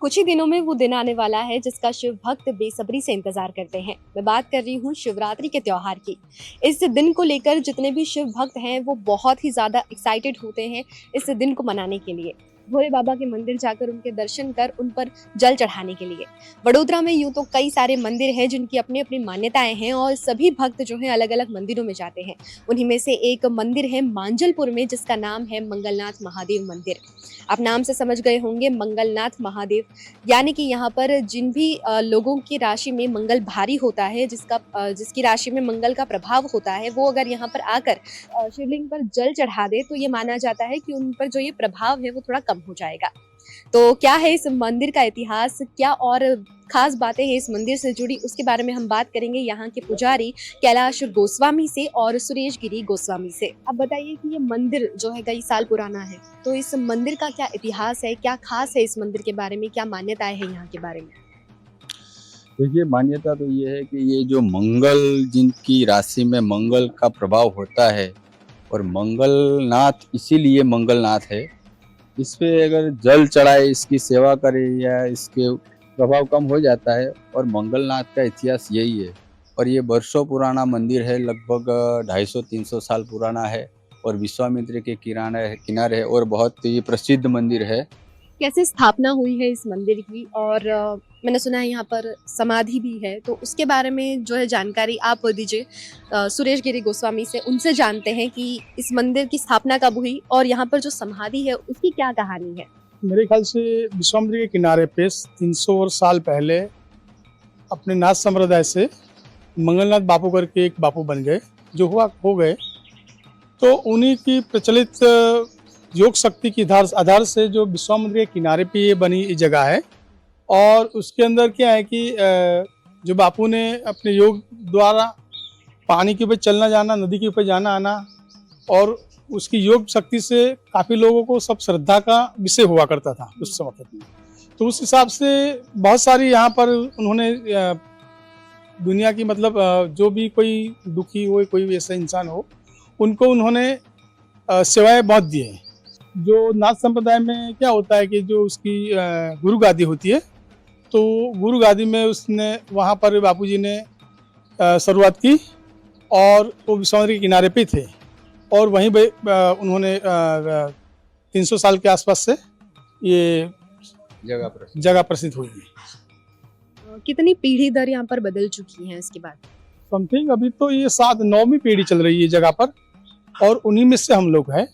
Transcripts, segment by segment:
कुछ ही दिनों में वो दिन आने वाला है जिसका शिव भक्त बेसब्री से इंतजार करते हैं। मैं बात कर रही हूँ शिवरात्रि के त्योहार की। इस दिन को लेकर जितने भी शिव भक्त हैं वो बहुत ही ज्यादा एक्साइटेड होते हैं इस दिन को मनाने के लिए, भोले बाबा के मंदिर जाकर उनके दर्शन कर उन पर जल चढ़ाने के लिए। वडोदरा में यूं तो कई सारे मंदिर हैं जिनकी अपनी अपनी मान्यताएं हैं और सभी भक्त जो हैं अलग अलग मंदिरों में जाते हैं। उन्हीं में से एक मंदिर है मांजलपुर में जिसका नाम है मंगलनाथ महादेव मंदिर। आप नाम से समझ गए होंगे मंगलनाथ महादेव, यानी कि यहाँ पर जिन भी लोगों की राशि में मंगल भारी होता है, जिसकी राशि में मंगल का प्रभाव होता है, वो अगर यहाँ पर आकर शिवलिंग पर जल चढ़ा दे तो ये माना जाता है कि उन पर जो ये प्रभाव है वो थोड़ा कम हो जाएगा। तो क्या है इस मंदिर का इतिहास, क्या और खास बातें हैं इस मंदिर से जुड़ी, उसके बारे में हम बात करेंगे यहाँ के पुजारी कैलाश गोस्वामी से और सुरेश गिरी गोस्वामी से। अब बताइए कि ये मंदिर जो है कई साल पुराना है, तो इस मंदिर का क्या इतिहास है, क्या खास है इस मंदिर के बारे में, क्या मान्यताएं हैं यहाँ के बारे में? देखिए, मान्यता तो ये है कि ये जो मंगल, जिनकी राशि में मंगल का प्रभाव होता है और मंगलनाथ इसीलिए मंगलनाथ है। इस पे अगर जल चढ़ाए, इसकी सेवा करे या इसके प्रभाव कम हो जाता है। और मंगलनाथ का इतिहास यही है और ये वर्षों पुराना मंदिर है, लगभग 250-300 साल पुराना है और विश्वामित्र के किनारे है और बहुत ही प्रसिद्ध मंदिर है। कैसे स्थापना हुई है इस मंदिर की, और मैंने सुना है यहाँ पर समाधि भी है, तो उसके बारे में जो है जानकारी आप दीजिए। सुरेश गिरी गोस्वामी से उनसे जानते हैं कि इस मंदिर की स्थापना कब हुई और यहाँ पर जो समाधि है उसकी क्या कहानी है। मेरे ख्याल से विश्वामित्र के किनारे पे 300 साल पहले अपने नाथ संप्रदाय से मंगलनाथ बापू करके एक बापू बन गए, जो हो गए। तो उन्हीं की प्रचलित योग शक्ति की आधार से जो विश्वामित्र के किनारे पे ये बनी ये जगह है। और उसके अंदर क्या है कि जो बापू ने अपने योग द्वारा पानी के ऊपर चलना जाना, नदी के ऊपर जाना आना, और उसकी योग शक्ति से काफ़ी लोगों को सब श्रद्धा का विषय हुआ करता था उस समय में। तो उस हिसाब से बहुत सारी यहाँ पर उन्होंने दुनिया की मतलब जो भी कोई दुखी हो, कोई भी ऐसा इंसान हो, उनको उन्होंने सेवाएं बहुत दी हैं। जो नाथ संप्रदाय में क्या होता है कि जो उसकी गुरु गादी होती है, तो गुरु गादी में उसने वहाँ पर बापूजी ने शुरुआत की और वो विश्वामित्र के किनारे पे थे और वहीं पे उन्होंने 300 साल के आसपास से ये जगह प्रसिद्ध हुई है। कितनी पीढ़ी दर यहाँ पर बदल चुकी है इसके बाद? समथिंग अभी तो ये 7-9वीं पीढ़ी चल रही है जगह पर, और उन्हीं में से हम लोग हैं।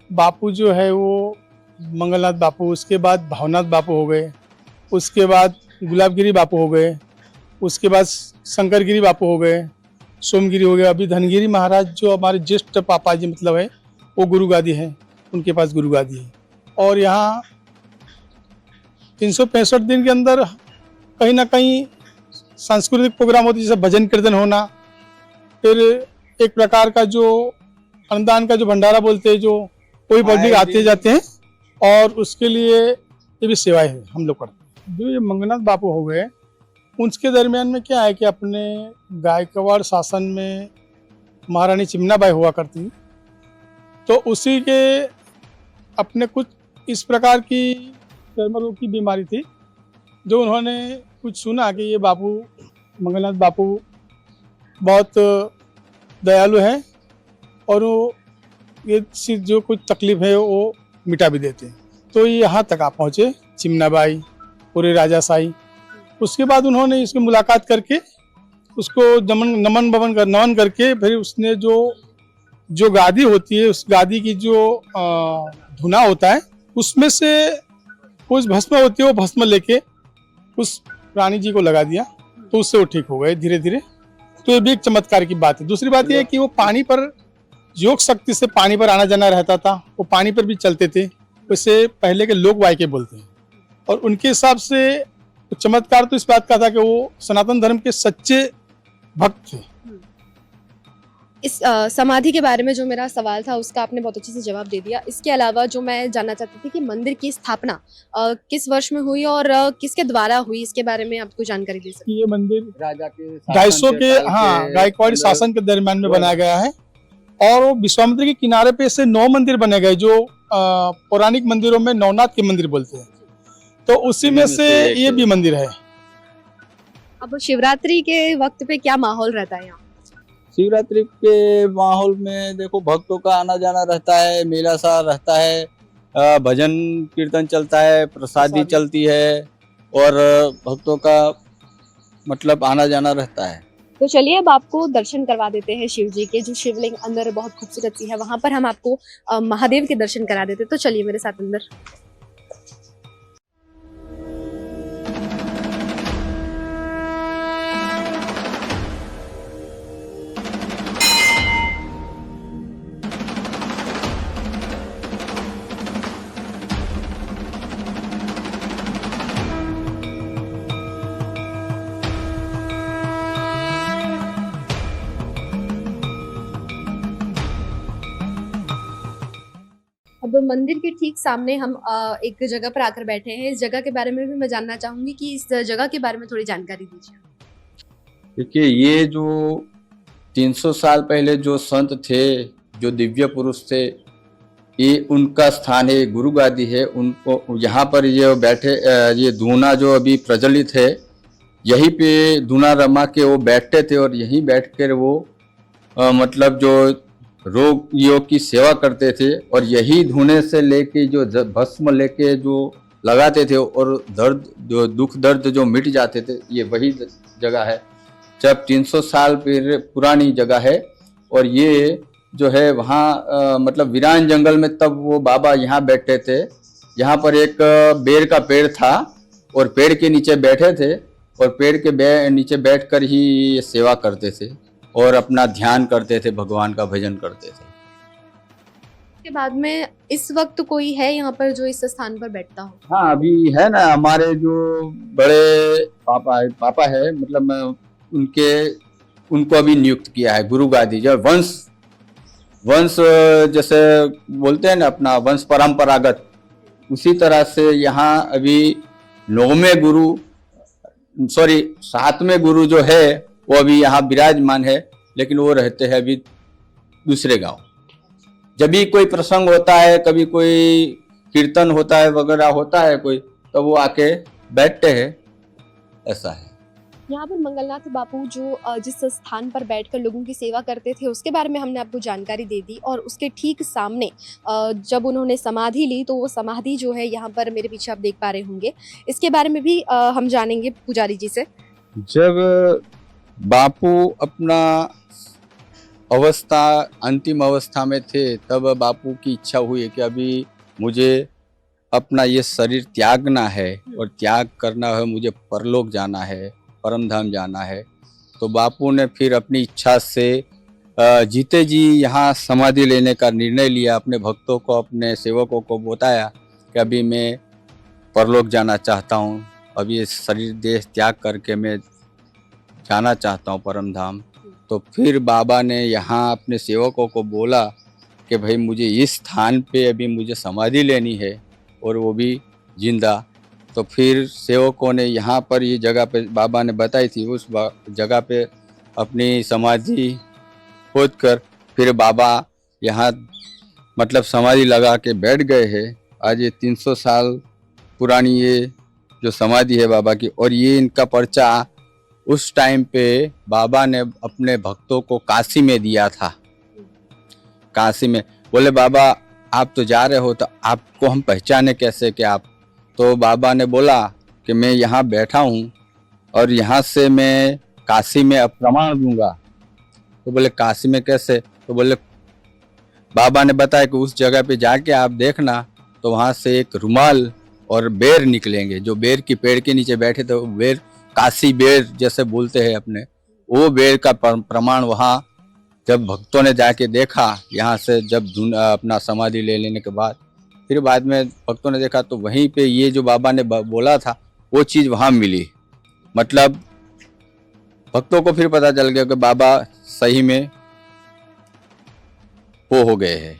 बापू जो है वो मंगलनाथ बापू, उसके बाद भावनाथ बापू हो गए, उसके बाद गुलाबगिरी बापू हो गए, उसके बाद शंकरगिरी बापू हो गए, सोमगिरी हो गया। अभी धनगिरी महाराज जो हमारे ज्येष्ठ पापा जी मतलब है, वो गुरु गादी है, उनके पास गुरु गादी है। और यहाँ 365 दिन के अंदर कहीं ना कहीं सांस्कृतिक प्रोग्राम होते, जैसे भजन कीर्तन होना, फिर एक प्रकार का जो अन्नदान का जो भंडारा बोलते हैं, जो कोई पब्लिक आते जाते हैं, और उसके लिए ये भी सेवाएं है हम लोग करते हैं। जो ये मंगलनाथ बापू हो गए, उनके दरमियान में क्या है कि अपने गायकवाड़ शासन में महारानी चिमनाबाई हुआ करती, तो उसी के अपने कुछ इस प्रकार की चर्म रोग की बीमारी थी, जो उन्होंने कुछ सुना कि ये बापू मंगलनाथ बापू बहुत दयालु हैं और वो ये जो कुछ तकलीफ है वो मिटा भी देते हैं। तो ये यहाँ तक आप पहुँचे, चिमनाबाई, पूरे राजाशाही। उसके बाद उन्होंने इसकी मुलाकात करके उसको नमन करके फिर उसने जो गादी होती है, उस गादी की जो धुना होता है, उसमें से कुछ भस्म होती है, वो भस्म लेके उस रानी जी को लगा दिया, तो उससे वो ठीक हो गए धीरे धीरे। तो ये भी एक चमत्कार की बात है। दूसरी बात यह है कि वो पानी पर योग शक्ति से पानी पर आना जाना रहता था, वो पानी पर भी चलते थे, वैसे पहले के लोग वायके बोलते हैं। और उनके हिसाब से चमत्कार तो इस बात का था कि वो सनातन धर्म के सच्चे भक्त थे। इस समाधि के बारे में जो मेरा सवाल था उसका आपने बहुत अच्छे से जवाब दे दिया। इसके अलावा जो मैं जानना चाहती थी कि मंदिर की स्थापना किस वर्ष में हुई और किसके द्वारा हुई, इसके बारे में आपको जानकारी दे सकते? ये मंदिर राजा के 250 के गायकवाड़ी शासन के दरमियान में बनाया गया है, और वो विश्वामित्र के किनारे पे से 9 मंदिर बने गए, जो पौराणिक मंदिरों में नवनाथ के मंदिर बोलते हैं। तो उसी में से ये भी मंदिर है। अब शिवरात्रि के वक्त पे क्या माहौल रहता है यहाँ? शिवरात्रि के माहौल में देखो भक्तों का आना जाना रहता है, मेला सा रहता है, भजन कीर्तन चलता है, प्रसादी चलती है और भक्तों का मतलब आना जाना रहता है। तो चलिए अब आपको दर्शन करवा देते हैं शिव जी के, जो शिवलिंग अंदर बहुत खूबसूरत सी है, वहां पर हम आपको महादेव के दर्शन करा देते हैं। तो चलिए मेरे साथ अंदर। अब मंदिर के ठीक सामने हम एक जगह पर आकर बैठे हैं। इस जगह के बारे में भी मैं जानना चाहूंगी कि इस जगह के बारे में थोड़ी जानकारी दीजिए। देखिए ये जो 300 साल पहले जो संत थे, जो दिव्य पुरुष थे, ये उनका स्थान है, गुरु गादी है। उनको यहाँ पर ये बैठे, ये धूना जो अभी प्रचलित है, यहीं पे धूना रमा के वो बैठते थे और यहीं बैठकर वो मतलब जो रोगियों की सेवा करते थे और यही धुने से लेके जो भस्म लेके जो लगाते थे और दर्द जो दुख दर्द जो मिट जाते थे, ये वही जगह है। जब 300 साल पुरानी जगह है और ये जो है वहाँ मतलब वीरान जंगल में तब वो बाबा यहाँ बैठते थे। यहाँ पर एक बेर का पेड़ था और पेड़ के नीचे बैठे थे और पेड़ के नीचे बैठकर ही ये सेवा करते थे और अपना ध्यान करते थे, भगवान का भजन करते थे। के बाद में इस वक्त कोई है यहाँ पर जो इस स्थान पर बैठता हो? हाँ, अभी है ना, हमारे जो बड़े पापा है मतलब उनको अभी नियुक्त किया है गुरु गादी। जो वंश जैसे बोलते हैं ना, अपना वंश परंपरागत, उसी तरह से यहाँ अभी 7वें गुरु जो है वो अभी यहाँ विराजमान है, लेकिन वो रहते हैं अभी दूसरे गांव। जब भी कोई प्रसंग होता है, कभी कोई कीर्तन होता है वगैरह होता है कोई, तो वो आके बैठते हैं, ऐसा है। यहाँ पर मंगलनाथ बापू जो जिस स्थान पर बैठकर लोगों की सेवा करते थे उसके बारे में हमने आपको जानकारी दे दी, और उसके ठीक सामने जब उन्होंने समाधि ली तो वो समाधि जो है यहाँ पर मेरे पीछे आप देख पा रहे होंगे, इसके बारे में भी हम जानेंगे पुजारी जी से। जब बापू अपना अंतिम अवस्था में थे, तब बापू की इच्छा हुई कि अभी मुझे अपना ये शरीर त्यागना है और त्याग करना है, मुझे परलोक जाना है, परम धाम जाना है। तो बापू ने फिर अपनी इच्छा से जीते जी यहाँ समाधि लेने का निर्णय लिया। अपने भक्तों को, अपने सेवकों को बताया कि अभी मैं परलोक जाना चाहता हूँ, अभी ये शरीर देह त्याग करके मैं जाना चाहता हूँ परम धाम। तो फिर बाबा ने यहाँ अपने सेवकों को बोला कि भाई मुझे इस स्थान पे अभी मुझे समाधि लेनी है, और वो भी जिंदा। तो फिर सेवकों ने यहाँ पर ये जगह पे बाबा ने बताई थी, उस जगह पे अपनी समाधि खोद कर फिर बाबा यहाँ मतलब समाधि लगा के बैठ गए हैं। आज ये 300 साल पुरानी ये जो समाधि है बाबा की, और ये इनका पर्चा उस टाइम पे बाबा ने अपने भक्तों को काशी में दिया था। काशी में बोले बाबा आप तो जा रहे हो, तो आपको हम पहचाने कैसे कि आप? तो बाबा ने बोला कि मैं यहाँ बैठा हूँ और यहाँ से मैं काशी में अब प्रमाण दूंगा। तो बोले काशी में कैसे? तो बोले बाबा ने बताया कि उस जगह पे जाके आप देखना, तो वहाँ से एक रुमाल और बेर निकलेंगे। जो बेर की पेड़ के नीचे बैठे थे, वो बेर काशी बेर जैसे बोलते हैं अपने, वो बेर का प्रमाण वहाँ जब भक्तों ने जाके देखा, यहाँ से जब अपना समाधि ले लेने के बाद, फिर बाद में भक्तों ने देखा तो वहीं पे ये जो बाबा ने बोला था वो चीज़ वहाँ मिली। मतलब भक्तों को फिर पता चल गया कि बाबा सही में वो हो गए हैं।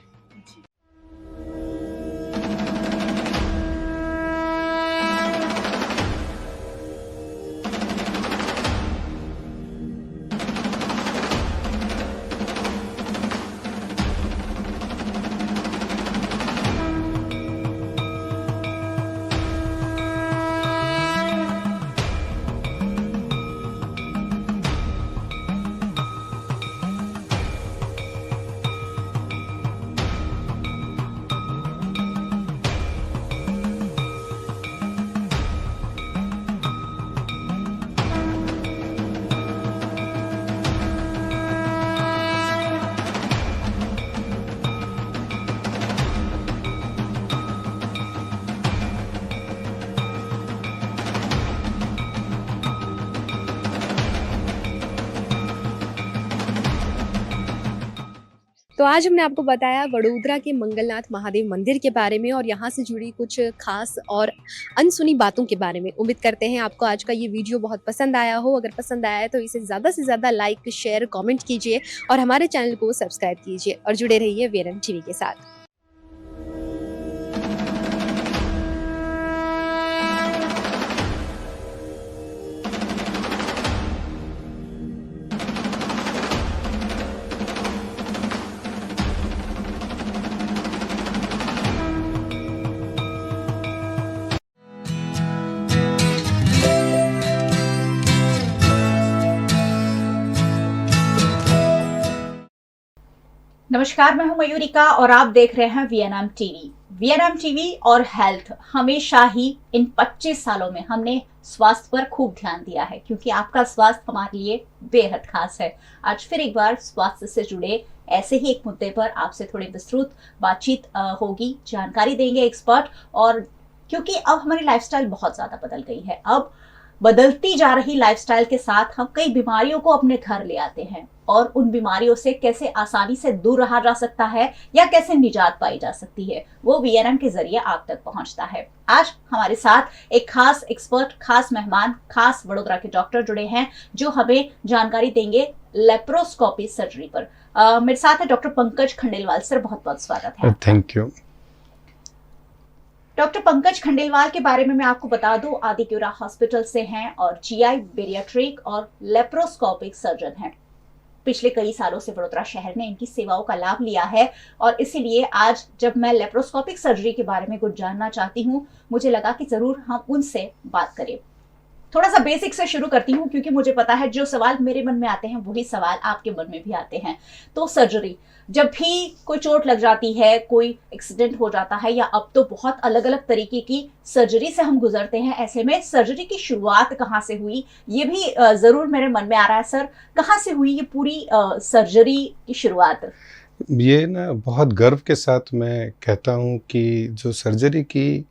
तो आज हमने आपको बताया वडोदरा के मंगलनाथ महादेव मंदिर के बारे में और यहाँ से जुड़ी कुछ खास और अनसुनी बातों के बारे में। उम्मीद करते हैं आपको आज का ये वीडियो बहुत पसंद आया हो। अगर पसंद आया है तो इसे ज़्यादा से ज़्यादा लाइक, शेयर, कमेंट कीजिए और हमारे चैनल को सब्सक्राइब कीजिए और जुड़े रहिए वीएनएम टीवी के साथ। नमस्कार, मैं हूं मयूरिका और आप देख रहे हैं वीएनएम टीवी। वीएनएम टीवी और हेल्थ हमेशा ही इन 25 सालों में हमने स्वास्थ्य पर खूब ध्यान दिया है, क्योंकि आपका स्वास्थ्य हमारे लिए बेहद खास है। आज फिर एक बार स्वास्थ्य से जुड़े ऐसे ही एक मुद्दे पर आपसे थोड़ी विस्तृत बातचीत होगी, जानकारी देंगे एक्सपर्ट। और क्योंकि अब हमारी लाइफस्टाइल बहुत ज्यादा बदल गई है, अब बदलती जा रही लाइफस्टाइल के साथ हम कई बीमारियों को अपने घर ले आते हैं और उन बीमारियों से कैसे आसानी से दूर रहा जा सकता है या कैसे निजात पाई जा सकती है, वो वीएनएम के जरिए आप तक पहुंचता है। आज हमारे साथ एक खास एक्सपर्ट, खास मेहमान, खास वडोदरा के डॉक्टर जुड़े हैं जो हमें जानकारी देंगे लेप्रोस्कोपी सर्जरी पर। मेरे साथ है डॉक्टर पंकज खंडेलवाल। सर, बहुत बहुत स्वागत है। Thank you. Doctor Pankaj Khandelwal के बारे में मैं आपको बता दूं, आदिक्यूरा हॉस्पिटल से हैं और जीआई, बेरियाट्रिक और लेप्रोस्कोपिक सर्जन हैं। पिछले कई सालों से वडोदरा शहर ने इनकी सेवाओं का लाभ लिया है और इसीलिए आज जब मैं लेप्रोस्कोपिक सर्जरी के बारे में कुछ जानना चाहती हूँ, मुझे लगा कि जरूर हम उनसे बात करें। थोड़ा सा बेसिक से शुरू करती हूँ, क्योंकि मुझे पता है जो सवाल मेरे मन में आते हैं वही सवाल आपके मन में भी आते हैं। तो सर्जरी, जब भी कोई चोट लग जाती है, कोई एक्सीडेंट हो जाता है, या अब तो बहुत अलग अलग तरीके की सर्जरी से हम गुजरते हैं, ऐसे में सर्जरी की शुरुआत कहाँ से हुई, ये भी जरूर मेरे मन में आ रहा है। सर, कहाँ से हुई ये पूरी सर्जरी की शुरुआत? ये ना बहुत गर्व के साथ मैं कहता हूँ कि जो सर्जरी की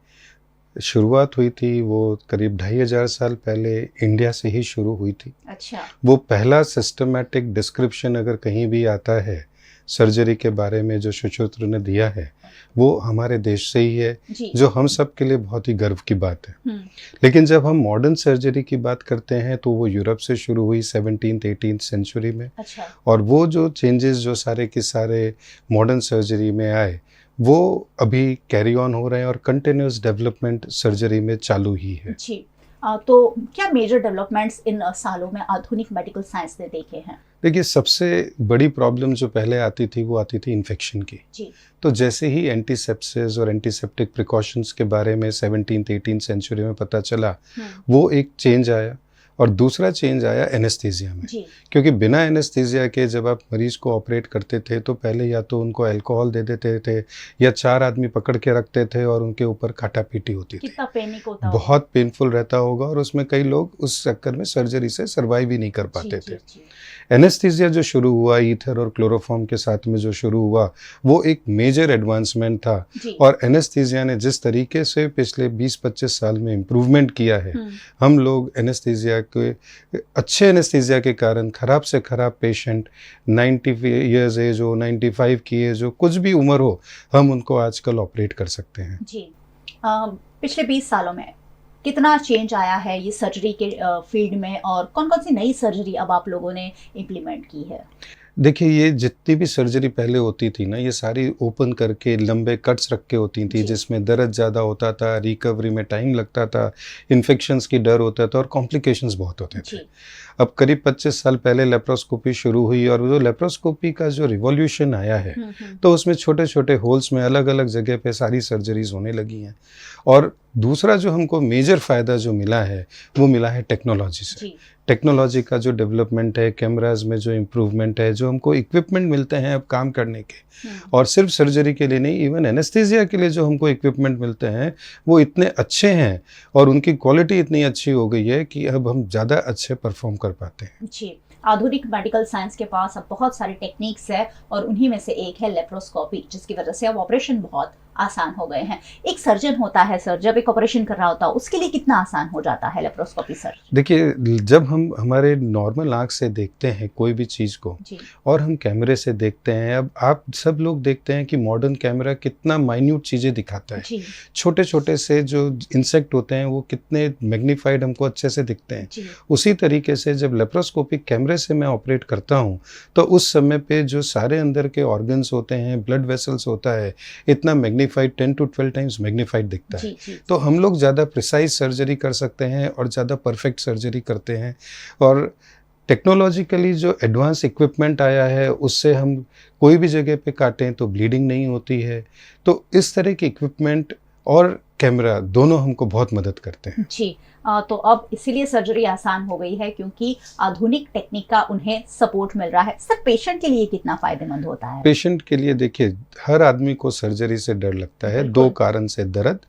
शुरुआत हुई थी वो करीब 2500 साल पहले इंडिया से ही शुरू हुई थी। अच्छा। वो पहला सिस्टमैटिक डिस्क्रिप्शन अगर कहीं भी आता है सर्जरी के बारे में जो सुश्रुत ने दिया है, वो हमारे देश से ही है, जो हम सब के लिए बहुत ही गर्व की बात है। लेकिन जब हम मॉडर्न सर्जरी की बात करते हैं तो वो यूरोप से शुरू हुई 17th-18th सेंचुरी में। अच्छा। और वो जो चेंजेस जो सारे के सारे मॉडर्न सर्जरी में आए, वो अभी कैरी ऑन हो रहे हैं और कंटिन्यूस डेवलपमेंट सर्जरी में चालू ही है। जी। तो क्या मेजर डेवलपमेंट्स इन सालों में आधुनिक मेडिकल साइंस ने देखे हैं? देखिए, सबसे बड़ी प्रॉब्लम जो पहले आती थी वो आती थी इन्फेक्शन की। जी। तो जैसे ही एंटीसेप्सिस और एंटीसेप्टिक प्रिकॉशंस के बारे में 17th-18th सेंचुरी में पता चला, वो एक चेंज आया। और दूसरा चेंज आया एनेस्थीसिया में, क्योंकि बिना एनेस्थीसिया के जब आप मरीज को ऑपरेट करते थे तो पहले या तो उनको अल्कोहल दे देते थे या 4 आदमी पकड़ के रखते थे और उनके ऊपर काटापीटी होती थी। कितना पेनिक होता, बहुत पेनफुल रहता होगा और उसमें कई लोग उस चक्कर में सर्जरी से सर्वाइव ही नहीं कर पाते थे। एनेस्थीसिया जो शुरू हुआ ईथर और क्लोरोफॉर्म के साथ में जो शुरू हुआ, वो एक मेजर एडवांसमेंट था। और एनेस्थीसिया ने जिस तरीके से पिछले 20-25 साल में इम्प्रूवमेंट किया है, हम लोग एनेस्थीसिया के अच्छे एनेस्थीसिया के कारण खराब से खराब पेशेंट 90 इयर्स एज हो, 95 की एज हो, कुछ भी उम्र हो, हम उनको आजकल ऑपरेट कर सकते हैं। जी। पिछले 20 सालों में कितना चेंज आया है ये सर्जरी के फील्ड में, और कौन कौन सी नई सर्जरी अब आप लोगों ने इम्प्लीमेंट की है? देखिए, ये जितनी भी सर्जरी पहले होती थी ना, ये सारी ओपन करके लंबे कट्स रख के होती थी, जिसमें दर्द ज़्यादा होता था, रिकवरी में टाइम लगता था, इन्फेक्शंस की डर होता था और कॉम्प्लिकेशंस बहुत होते थे। अब करीब 25 साल पहले लेप्रोस्कोपी शुरू हुई और जो लेप्रोस्कोपी का जो रिवॉल्यूशन आया है, तो उसमें छोटे छोटे होल्स में अलग अलग जगह पे सारी सर्जरीज होने लगी हैं। और दूसरा जो हमको मेजर फ़ायदा जो मिला है वो मिला है टेक्नोलॉजी से। टेक्नोलॉजी का जो डेवलपमेंट है, कैमराज में जो इम्प्रूवमेंट है, जो हमको इक्विपमेंट मिलते हैं अब काम करने के, और सिर्फ सर्जरी के लिए नहीं, इवन एनेस्थीसिया के लिए जो हमको इक्विपमेंट मिलते हैं वो इतने अच्छे हैं और उनकी क्वालिटी इतनी अच्छी हो गई है कि अब हम ज़्यादा अच्छे परफॉर्म कर पाते हैं। जी। आधुनिक मेडिकल साइंस के पास अब बहुत सारी टेक्निक्स है और उन्हीं में से एक है लेप्रोस्कोपी, जिसकी वजह से अब ऑपरेशन बहुत आसान हो गए हैं। एक सर्जन होता है सर, जब एक ऑपरेशन कर रहा होता है उसके लिए कितना आसान हो जाता है लेप्रोस्कोपी सर? देखिए, जब हम हमारे नॉर्मल आँख से देखते हैं कोई भी चीज़ को जी और हम कैमरे से देखते हैं, अब आप सब लोग देखते हैं कि मॉडर्न कैमरा कितना माइन्यूट चीज़ें दिखाता है। जी छोटे-छोटे से जो इंसेक्ट होते हैं वो कितने मैग्नीफाइड हमको अच्छे से दिखते हैं। जी उसी तरीके से जब लेप्रोस्कोपिक कैमरे से मैं ऑपरेट करता हूँ, तो उस समय पे जो सारे अंदर के ऑर्गन्स होते हैं, ब्लड वेसल्स होता है, इतना मैग्नीफाइड 10 टू 12 टाइम्स मैग्नीफाइड दिखता है। जी जी तो हम लोग ज़्यादा प्रिसाइज सर्जरी कर सकते हैं और ज़्यादा परफेक्ट सर्जरी करते हैं। और टेक्नोलॉजिकली जो एडवांस इक्विपमेंट आया है उससे हम कोई भी जगह पे काटें तो ब्लीडिंग नहीं होती है। तो इस तरह के इक्विपमेंट और कैमरा दोनों हमको बहुत मदद करते हैं। जी तो अब इसीलिए सर्जरी आसान हो गई है क्योंकि आधुनिक टेक्निक का उन्हें सपोर्ट मिल रहा है। सर पेशेंट के लिए कितना फायदेमंद होता है? पेशेंट के लिए देखिए, हर आदमी को सर्जरी से डर लगता है, बिल्कुल। 2 कारण से, दर्द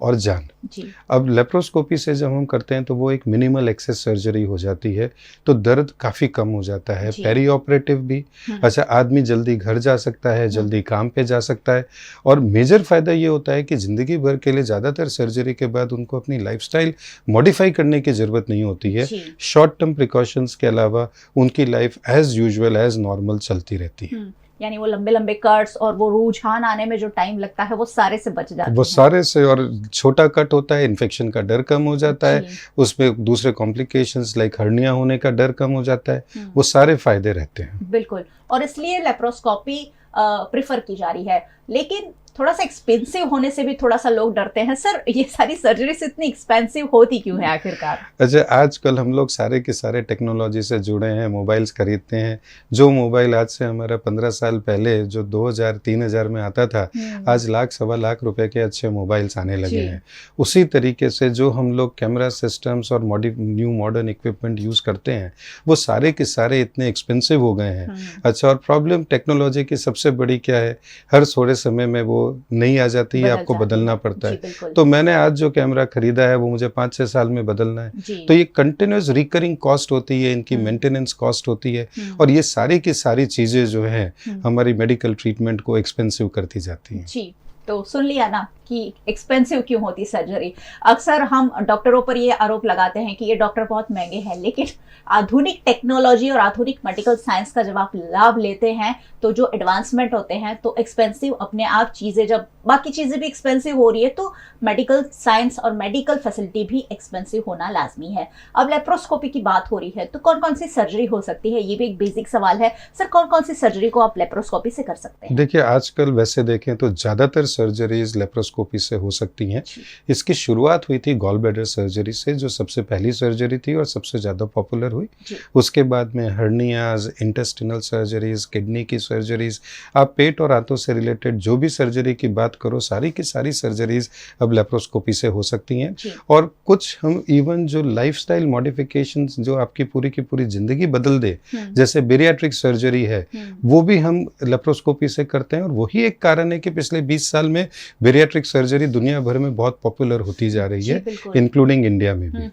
और जान। जी अब लेप्रोस्कोपी से जब हम करते हैं तो वो एक मिनिमल एक्सेस सर्जरी हो जाती है, तो दर्द काफ़ी कम हो जाता है। जी। पेरी ऑपरेटिव भी अच्छा, आदमी जल्दी घर जा सकता है, जल्दी काम पे जा सकता है। और मेजर फ़ायदा ये होता है कि ज़िंदगी भर के लिए ज़्यादातर सर्जरी के बाद उनको अपनी लाइफस्टाइल मॉडिफाई करने की ज़रूरत नहीं होती है। जी शॉर्ट टर्म प्रिकॉशंस के अलावा उनकी life as usual, as normal चलती रहती है। यानी वो लंबे लंबे कट्स और वो रुझान आने में जो टाइम लगता है वो सारे से बच जाते वो हैं। सारे से, और छोटा कट होता है, इन्फेक्शन का डर कम हो जाता है, जी, उसमें दूसरे कॉम्प्लिकेशंस लाइक हर्निया होने का डर कम हो जाता है। हम्म। वो सारे फायदे रहते हैं। बिल्कुल, और इसलिए लेप्रोस्कोपी प्रिफर की जा रही है। लेकिन थोड़ा सा एक्सपेंसिव होने से भी थोड़ा सा लोग डरते हैं। सर ये सारी सर्जरीज इतनी एक्सपेंसिव होती क्यों है आखिरकार? अच्छा, आजकल हम लोग सारे के सारे टेक्नोलॉजी से जुड़े हैं, मोबाइल्स खरीदते हैं। जो मोबाइल आज से हमारा 15 साल पहले जो 2000-3000 में आता था, आज लाख सवा लाख रुपए के अच्छे मोबाइल्स आने लगे जी। हैं। उसी तरीके से जो हम लोग कैमरा सिस्टम्स और न्यू मॉडर्न इक्विपमेंट यूज़ करते हैं, वो सारे के सारे इतने एक्सपेंसिव हो गए हैं। अच्छा, और प्रॉब्लम टेक्नोलॉजी की सबसे बड़ी क्या है, हर थोड़े समय में वो नहीं आ जाती है, बदल आपको जाती बदलना है। पड़ता जी, है। बिल्कुल। तो मैंने आज जो कैमरा खरीदा है वो मुझे 5-6 साल में बदलना है। जी तो ये कंटिन्यूस रिकरिंग कॉस्ट होती है, इनकी मेंटेनेंस कॉस्ट होती है, और ये सारी की सारी चीज़ें जो हैं हमारी मेडिकल ट्रीटमेंट को एक्सपेंसिव करती जाती हैं। जी, तो सुन लिया ना कि एक्सपेंसिव क्यों होती सर्जरी। अक्सर हम डॉक्टरों पर ये आरोप लगाते हैं कि ये डॉक्टर बहुत महंगे हैं, लेकिन आधुनिक टेक्नोलॉजी और आधुनिक मेडिकल साइंस का जब आप लाभ लेते हैं तो जो एडवांसमेंट होते हैं, तो एक्सपेंसिव अपने आप चीज़ें, जब बाकी चीज़ें भी एक्सपेंसिव हो रही है तो मेडिकल साइंस और मेडिकल फैसिलिटी भी एक्सपेंसिव होना लाजमी है। अब लेप्रोस्कोपी की बात हो रही है तो कौन कौन सी सर्जरी हो सकती है, ये भी एक बेसिक सवाल है। सर कौन कौन सी सर्जरी को आप लेप्रोस्कोपी से कर सकते हैं? देखिए, आजकल वैसे देखें तो ज़्यादातर सर्जरीज लेप्रोस्कोपी से हो सकती हैं। इसकी शुरुआत हुई थी गॉल ब्लैडर सर्जरी से, जो सबसे पहली सर्जरी थी और सबसे ज़्यादा पॉपुलर हुई। जी। उसके बाद में हर्नियाज, इंटेस्टिनल सर्जरीज, किडनी की सर्जरीज, आप पेट और आंतों से रिलेटेड जो भी सर्जरी की बात करो, सारी की सारी सर्जरीज अब लेप्रोस्कोपी से हो सकती हैं। जी। और कुछ हम इवन जो लाइफस्टाइल मॉडिफिकेशंस जो आपकी पूरी की पूरी ज़िंदगी बदल दे, जैसे बेरियाट्रिक सर्जरी है, वो भी हम लेप्रोस्कोपी से करते हैं। और वही एक कारण है कि पिछले 20 साल में बेरियाट्रिक सर्जरी दुनिया भर में बहुत पॉपुलर होती जा रही जी, है, बिल्कुल। इंक्लूडिंग इंडिया में भी।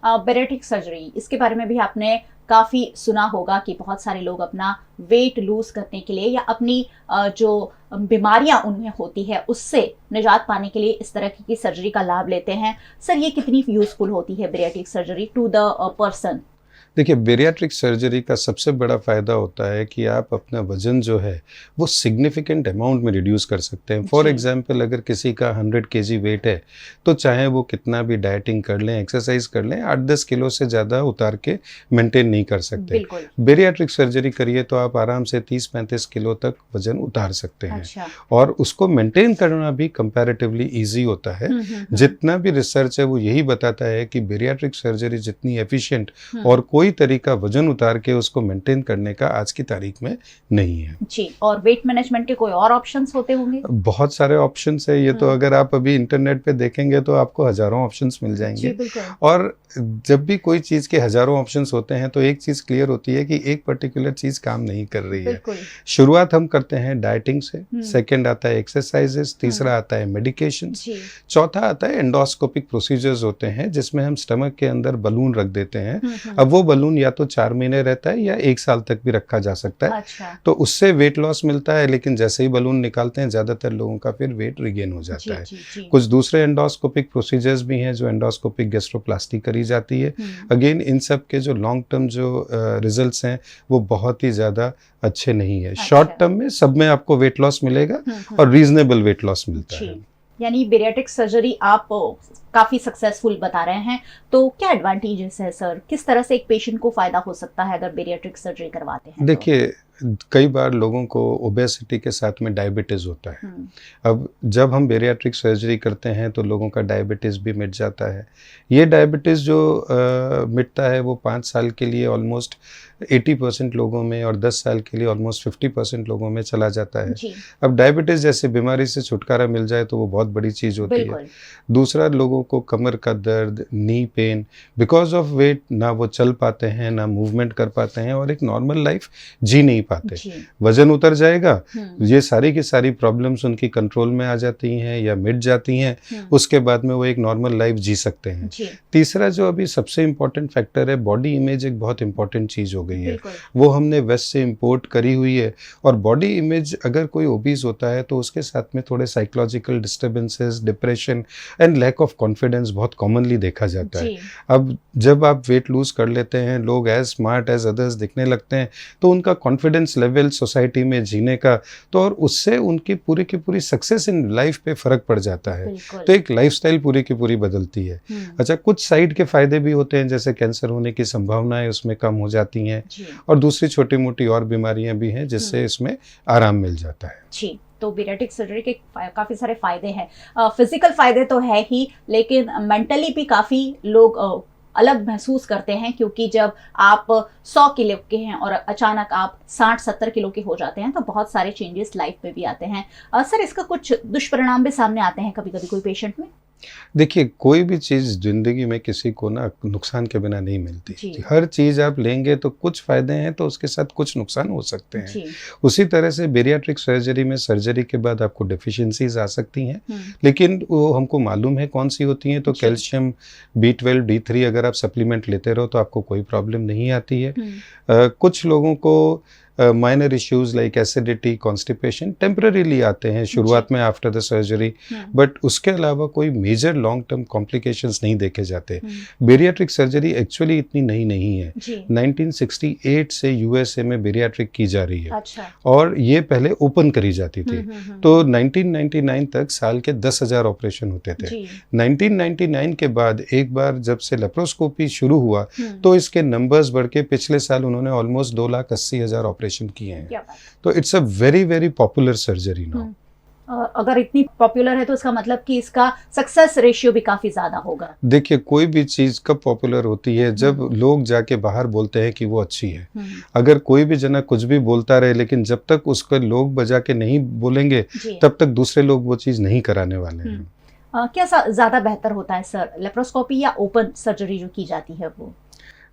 बेरियाट्रिक सर्जरी, इसके बारे में भी आपने काफ़ी सुना होगा कि बहुत सारे लोग अपना वेट लूज करने के लिए या अपनी जो बीमारियां उनमें होती है उससे निजात पाने के लिए इस तरह की सर्जरी का लाभ लेते हैं। सर ये कितनी यूजफुल होती है bariatric surgery to the person? देखिए, बेरियाट्रिक सर्जरी का सबसे बड़ा फ़ायदा होता है कि आप अपना वज़न जो है वो सिग्निफिकेंट अमाउंट में रिड्यूस कर सकते हैं। For ji. एग्जांपल, अगर किसी का 100 केजी वेट है तो चाहे वो कितना भी डाइटिंग कर लें, एक्सरसाइज कर लें, 8-10 किलो से ज़्यादा उतार के मेंटेन नहीं कर सकते। बिल्कुल। बेरियाट्रिक सर्जरी करिए तो आप आराम से 30-35 किलो तक वज़न उतार सकते हैं। अच्छा। और उसको मेंटेन करना भी कंपैरेटिवली ईजी होता है। जितना भी रिसर्च है वो यही बताता है कि बेरियाट्रिक सर्जरी जितनी एफिशिएंट और कोई तरीका वजन उतार के उसको मेंटेन करने का आज की तारीख में नहीं है। जी, और वेट मैनेजमेंट के कोई और ऑप्शंस होते होंगे? बहुत सारे ऑप्शंस है। ये तो अगर आप अभी इंटरनेट पे देखेंगे तो आपको हजारों ऑप्शंस मिल जी, जाएंगे। बिल्कुल। और जब भी कोई चीज़ के हजारों ऑप्शंस होते हैं तो एक चीज़ क्लियर होती है कि एक पर्टिकुलर चीज़ काम नहीं कर रही है। बिल्कुल। शुरुआत हम करते हैं डाइटिंग से, सेकंड आता है एक्सरसाइजेस, तीसरा आता है मेडिकेशन, जी। चौथा आता है एंडोस्कोपिक प्रोसीजर्स होते हैं जिसमें हम स्टमक के अंदर बलून रख देते हैं। अब वो बलून या तो 4 महीने रहता है या 1 साल तक भी रखा जा सकता है। अच्छा। तो उससे वेट लॉस मिलता है, लेकिन जैसे ही बलून निकालते हैं ज़्यादातर लोगों का फिर वेट रिगेन हो जी जाता है। जी जी। कुछ दूसरे एंडोस्कोपिक प्रोसीजर्स भी हैं जो एंडोस्कोपिक गैस्ट्रोप्लास्टी करी जाती है। अगेन इन सब के जो लॉन्ग टर्म जो रिजल्ट्स हैं वो बहुत ही ज़्यादा अच्छे नहीं है। शॉर्ट टर्म में सब में आपको वेट लॉस मिलेगा और रीजनेबल वेट लॉस मिलता है। यानी बेरियाट्रिक सर्जरी आप काफी सक्सेसफुल बता रहे हैं, तो क्या एडवांटेजेस है सर? किस तरह से एक पेशेंट को फायदा हो सकता है अगर बेरियाट्रिक सर्जरी करवाते हैं? देखिए, कई बार लोगों को ओबेसिटी के साथ में डायबिटीज़ होता है। अब जब हम बेरियाट्रिक सर्जरी करते हैं तो लोगों का डायबिटीज़ भी मिट जाता है। ये डायबिटीज़ जो मिटता है वो 5 साल के लिए ऑलमोस्ट 80% लोगों में और 10 साल के लिए ऑलमोस्ट 50% लोगों में चला जाता है। जी। अब डायबिटीज़ जैसे बीमारी से छुटकारा मिल जाए तो वो बहुत बड़ी चीज़ होती है। दूसरा, लोगों को कमर का दर्द, knee pain, because of weight ना वो चल पाते हैं, ना मूवमेंट कर पाते हैं और एक नॉर्मल लाइफ जी नहीं पाते। वजन उतर जाएगा, ये सारी की सारी प्रॉब्लम्स उनकी कंट्रोल में आ जाती हैं या मिट जाती हैं, उसके बाद में वो एक नॉर्मल लाइफ जी सकते हैं। तीसरा जो अभी सबसे इम्पोर्टेंट फैक्टर है, बॉडी इमेज एक बहुत इंपॉर्टेंट चीज़ हो गई है। वो हमने वेस्ट से इम्पोर्ट करी हुई है और बॉडी इमेज अगर कोई ओबीज होता है तो उसके साथ में थोड़े psychological disturbances, depression and lack of confidence बहुत कॉमनली देखा जाता है। अब जब आप वेट लूज कर लेते हैं, लोग एज स्मार्ट एज अदर्स दिखने लगते हैं तो उनका कॉन्फिडेंस लेवल सोसाइटी में जीने का, तो और उससे उनकी पूरी की पूरी सक्सेस इन लाइफ पे फर्क पड़ जाता है। तो एक लाइफस्टाइल पूरी की पूरी बदलती है। अच्छा, कुछ साइड के फायदे भी होते हैं, जैसे कैंसर होने की संभावनाएं उसमें कम हो जाती हैं और दूसरी छोटी मोटी और बीमारियां भी हैं जिससे इसमें आराम मिल जाता है। जी, तो बेरियाट्रिक सर्जरी के काफी सारे फायदे हैं। फिजिकल फायदे तो है ही, लेकिन मेंटली भी काफी लोग अलग महसूस करते हैं, क्योंकि जब आप 100 किलो के हैं और अचानक आप 60-70 किलो के हो जाते हैं तो बहुत सारे चेंजेस लाइफ में भी आते हैं। सर, इसका कुछ दुष्परिणाम भी सामने आते हैं कभी कभी कोई पेशेंट में? देखिए, कोई भी चीज़ ज़िंदगी में किसी को ना नुकसान के बिना नहीं मिलती। हर चीज़ आप लेंगे तो कुछ फ़ायदे हैं तो उसके साथ कुछ नुकसान हो सकते हैं। उसी तरह से बेरियाट्रिक सर्जरी में सर्जरी के बाद आपको डेफिशिएंसीज आ सकती हैं, लेकिन वो हमको मालूम है कौन सी होती हैं। तो कैल्शियम, B12, D3 अगर आप सप्लीमेंट लेते रहो तो आपको कोई प्रॉब्लम नहीं आती है। कुछ लोगों को minor issues like acidity, constipation temporarily आते हैं शुरुआत में आफ्टर द सर्जरी, बट उसके अलावा कोई मेजर लॉन्ग टर्म कॉम्प्लिकेशंस नहीं देखे जाते। बेरियाट्रिक सर्जरी एक्चुअली इतनी नई नहीं है। 1968 से यूएसए में बेरियाट्रिक की जा रही है। अच्छा। और ये पहले ओपन करी जाती थी। तो 1999 तक साल के 10,000 ऑपरेशन होते थे। 1999 के बाद एक बार जब से लेप्रोस्कोपी शुरू हुआ तो इसके नंबर्स बढ़ के पिछले साल उन्होंने ऑलमोस्ट 2,80,000 ऑपरेशन किए हैं। तो it's a very very popular surgery now. अगर इतनी पॉपुलर है तो इसका मतलब कि इसका सक्सेस रेशियो भी काफी ज्यादा होगा। देखिए, कोई भी चीज कब पॉपुलर होती है, जब लोग जाके बाहर बोलते हैं कि वो अच्छी है। अगर कोई भी जना कुछ भी बोलता रहे, लेकिन जब तक उसको लोग बजा के नहीं बोलेंगे तब तक दूसरे लोग वो चीज नहीं कराने वाले हैं। क्या ज्यादा बेहतर होता है सर, लेप्रोस्कोपी या ओपन सर्जरी जो की जाती है वो?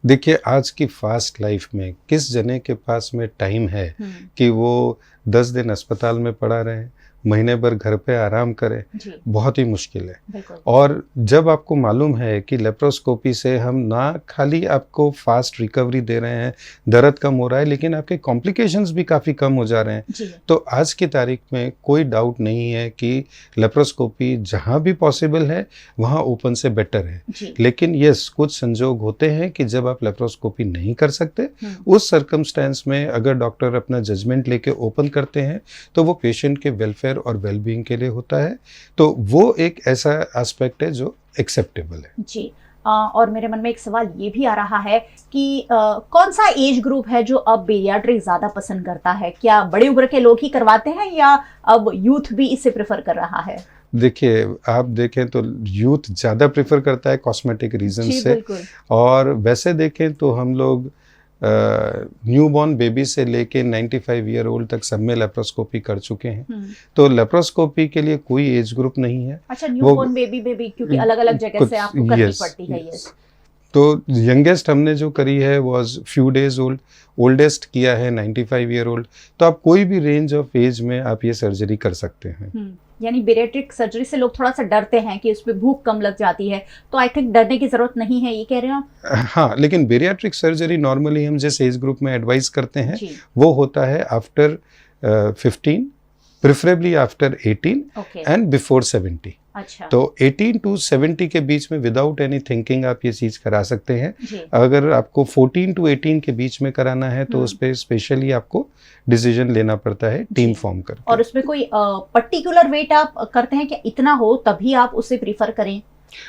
देखिए, आज की फास्ट लाइफ में किस जने के पास में टाइम है कि वो 10 दिन अस्पताल में पड़ा रहे, महीने भर घर पे आराम करे? बहुत ही मुश्किल है। और जब आपको मालूम है कि लेप्रोस्कोपी से हम ना खाली आपको फास्ट रिकवरी दे रहे हैं, दर्द कम हो रहा है, लेकिन आपके कॉम्प्लिकेशंस भी काफ़ी कम हो जा रहे हैं, तो आज की तारीख में कोई डाउट नहीं है कि लेप्रोस्कोपी जहाँ भी पॉसिबल है वहाँ ओपन से बेटर है। लेकिन यस, कुछ संजोग होते हैं कि जब आप लेप्रोस्कोपी नहीं कर सकते, उस सर्कमस्टेंस में अगर डॉक्टर अपना जजमेंट लेके ओपन करते हैं तो वो पेशेंट के वेलफेयर और वेलबींग के लिए होता है। तो वो एक ऐसा एस्पेक्ट है जो एक्सेप्टेबल है। जी। और मेरे मन में एक सवाल ये भी आ रहा है कि कौन सा एज ग्रुप है जो अब बेरियाट्रिक ज्यादा पसंद करता है? क्या बड़े उम्र के लोग ही करवाते हैं या अब यूथ भी इसे प्रेफर कर रहा है? देखिए, आप देखें तो यूथ ज़्यादा प्रेफर करता है कॉस्मेटिक रीजन से, और वैसे देखें तो हम लोग न्यूबॉर्न बेबी से लेके 95 ईयर ओल्ड तक सब में लेप्रोस्कोपी कर चुके हैं। तो लेप्रोस्कोपी के लिए कोई एज ग्रुप नहीं है। अच्छा, न्यूबॉर्न बेबी में भी क्योंकि अलग-अलग जगह से आपको करनी पड़ती है ये। तो यंगेस्ट हमने जो करी है was few days old, oldest किया है 95 ईयर ओल्ड। तो आप कोई भी रेंज ऑफ एज में आप ये सर्जरी कर सकते हैं। यानी बेरियाट्रिक सर्जरी से लोग थोड़ा सा डरते हैं कि उसमें भूख कम लग जाती है, तो आई थिंक डरने की जरूरत नहीं है, ये कह रहे हैं आप? हाँ, लेकिन बेरियाट्रिक सर्जरी नॉर्मली हम जिस एज ग्रुप में एडवाइस करते हैं जी, वो होता है after 15, preferably after 18 okay, and before 70। अच्छा, तो 18 टू 70 के बीच में विदाउट एनी थिंकिंग आप ये चीज़ करा सकते हैं। जी, अगर आपको 14 टू 18 के बीच में कराना है तो उस पर स्पेशली आपको डिसीजन लेना पड़ता है टीम जी। फॉर्म करके। और उसमें कोई पर्टिकुलर वेट आप करते हैं कि इतना हो तभी आप उसे प्रीफर करें?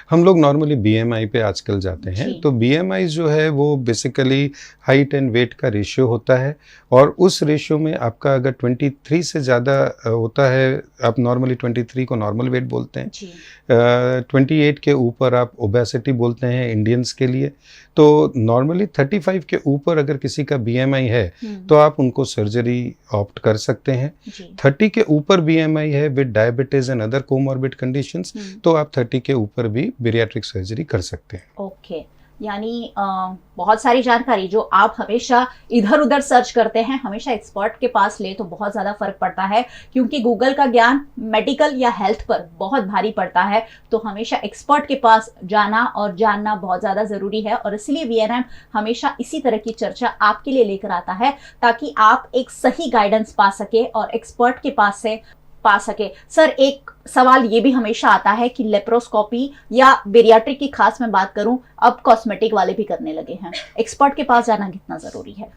हम लोग नॉर्मली बीएमआई पे आजकल जाते हैं। जी। तो बीएमआई जो है वो बेसिकली हाइट एंड वेट का रेशियो होता है, और उस रेशियो में आपका अगर 23 से ज़्यादा होता है, आप नॉर्मली 23 को नॉर्मल वेट बोलते हैं, जी, 28 के ऊपर आप ओबेसिटी बोलते हैं इंडियंस के लिए। तो नॉर्मली 35 के ऊपर अगर किसी का बीएमआई है तो आप उनको सर्जरी ऑप्ट कर सकते हैं। जी, 30 के ऊपर बीएमआई है with diabetes and other comorbid conditions, तो आप 30 के ऊपर भी बेरियाट्रिक सर्जरी कर सकते हैं। ओके, यानी बहुत सारी जानकारी जो आप हमेशा इधर उधर सर्च करते हैं, हमेशा एक्सपर्ट के पास ले तो बहुत ज़्यादा फर्क पड़ता है, क्योंकि गूगल का ज्ञान मेडिकल या हेल्थ पर बहुत भारी पड़ता है। तो हमेशा एक्सपर्ट के पास जाना और जानना बहुत ज़्यादा ज़रूरी है, और इसलिए वीएनएम हमेशा इसी तरह की चर्चा आपके लिए लेकर आता है ताकि आप एक सही गाइडेंस पा सके और एक्सपर्ट के पास से पा सके। सर, एक सवाल ये भी हमेशा आता है कि लेप्रोस्कोपी या बेरियाट्रिक की खास मैं बात करूं, अब कॉस्मेटिक वाले भी करने लगे हैं, एक्सपर्ट के पास जाना कितना जरूरी है?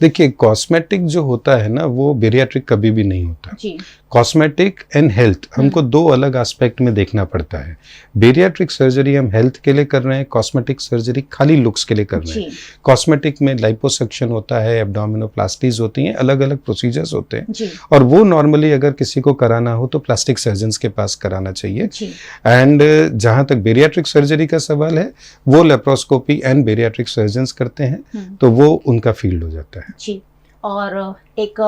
देखिए, कॉस्मेटिक जो होता है ना वो बेरियाट्रिक कभी भी नहीं होता। जी, कॉस्मेटिक एंड हेल्थ हमको दो अलग एस्पेक्ट में देखना पड़ता है। बेरियाट्रिक सर्जरी हम हेल्थ के लिए कर रहे हैं, कॉस्मेटिक सर्जरी खाली लुक्स के लिए कर रहे हैं। जी, कॉस्मेटिक में लाइपोसक्शन होता है, एब्डोमिनोप्लास्टीज होती हैं, अलग अलग प्रोसीजर्स होते हैं, जी, और वो नॉर्मली अगर किसी को कराना हो तो प्लास्टिक सर्जन्स के पास कराना चाहिए। जी, एंड जहां तक बेरियाट्रिक सर्जरी का सवाल है वो लेप्रोस्कोपी एंड बेरियाट्रिक सर्जन्स करते हैं, तो वो उनका फील्ड हो जाता है। जी। और एक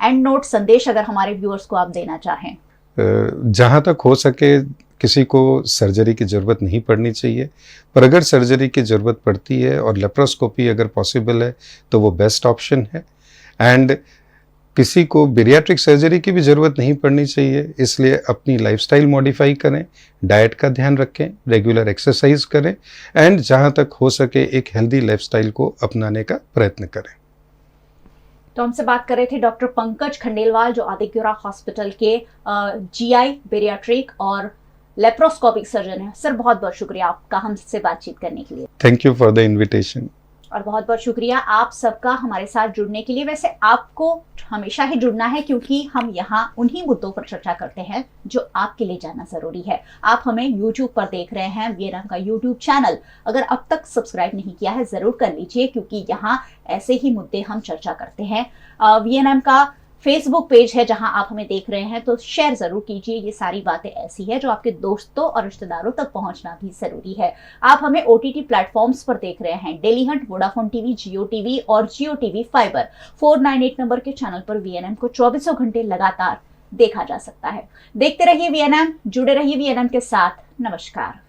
एंड नोट संदेश अगर हमारे व्यूअर्स को आप देना चाहें? जहाँ तक हो सके किसी को सर्जरी की ज़रूरत नहीं पड़नी चाहिए, पर अगर सर्जरी की ज़रूरत पड़ती है और लेप्रोस्कोपी अगर पॉसिबल है तो वो बेस्ट ऑप्शन है। एंड किसी को बेरियाट्रिक सर्जरी की भी ज़रूरत नहीं पड़नी चाहिए, इसलिए अपनी लाइफस्टाइल मॉडिफाई करें, डाइट का ध्यान रखें, रेगुलर एक्सरसाइज करें, एंड जहाँ तक हो सके एक हेल्दी लाइफस्टाइल को अपनाने का प्रयत्न करें। तो हमसे बात कर रहे थे डॉक्टर पंकज खंडेलवाल, जो आदित्य हॉस्पिटल के जीआई, बेरियाट्रिक और लेप्रोस्कोपिक सर्जन है। सर, बहुत बहुत शुक्रिया आपका हमसे बातचीत करने के लिए। Thank you for the invitation. और बहुत बहुत शुक्रिया आप सबका हमारे साथ जुड़ने के लिए। वैसे आपको हमेशा ही जुड़ना है, क्योंकि हम यहाँ उन्हीं मुद्दों पर चर्चा करते हैं जो आपके लिए जानना जरूरी है। आप हमें YouTube पर देख रहे हैं, वीएनएम का YouTube चैनल अगर अब तक सब्सक्राइब नहीं किया है जरूर कर लीजिए, क्योंकि यहाँ ऐसे ही मुद्दे हम चर्चा करते हैं। वीएनएम का फेसबुक पेज है जहां आप हमें देख रहे हैं, तो शेयर जरूर कीजिए। ये सारी बातें ऐसी है जो आपके दोस्तों और रिश्तेदारों तक पहुंचना भी जरूरी है। आप हमें OTT प्लेटफॉर्म्स पर देख रहे हैं, डेली हंट, वोडाफोन टीवी, जियो टीवी और जियो टीवी फाइबर 498 नंबर के चैनल पर वीएनएम को 24 घंटे लगातार देखा जा सकता है। देखते रहिए वीएनएम, जुड़े रहिए वीएनएम के साथ। नमस्कार।